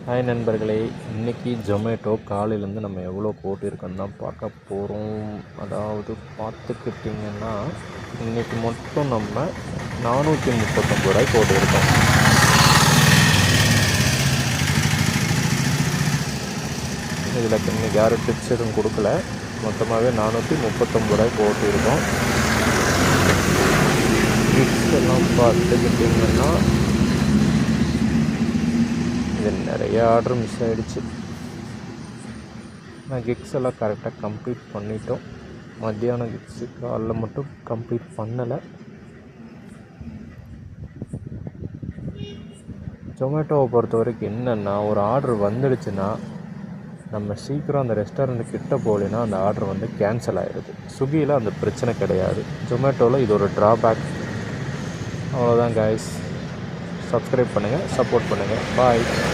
Hi நண்பர்களே, இன்றைக்கி ஜொமேட்டோ காலையிலேருந்து நம்ம எவ்வளோ போட்டிருக்கோன்னு தான் பார்க்க போகிறோம். அதாவது பார்த்துக்கிட்டிங்கன்னா இன்றைக்கி மட்டும் நம்ம 439 ரூபாய் போட்டிருக்கோம். இதில் இன்றைக்கி யாரும் டிப்ஸ் எதுவும் கொடுக்கல, மொத்தமாகவே 439 ரூபாய் போட்டிருக்கோம். டிப்ஸ் எல்லாம் பார்த்துக்கிட்டிங்கன்னா இதில் நிறைய ஆர்டர் மிஸ் ஆகிடுச்சு. நான் கிக்ஸ் எல்லாம் கரெக்டாக கம்ப்ளீட் பண்ணிட்டோம். மத்தியானம் கிக்ஸு காலைல மட்டும் கம்ப்ளீட் பண்ணலை. ஜொமேட்டோவை பொறுத்த வரைக்கும் என்னென்னா, ஒரு ஆர்டர் வந்துடுச்சுன்னா நம்ம சீக்கிரம் அந்த ரெஸ்டாரண்ட் கிட்ட போகலைன்னா அந்த ஆர்டர் வந்து கேன்சல் ஆகிடுது. ஸ்விக்கியில் அந்த பிரச்சனை கிடையாது. ஜொமேட்டோவில் இது ஒரு ட்ராபேக். அவ்வளோதான் கைஸ். சப்ஸ்கிரைப் பண்ணுங்கள், சப்போர்ட் பண்ணுங்கள். பாய்.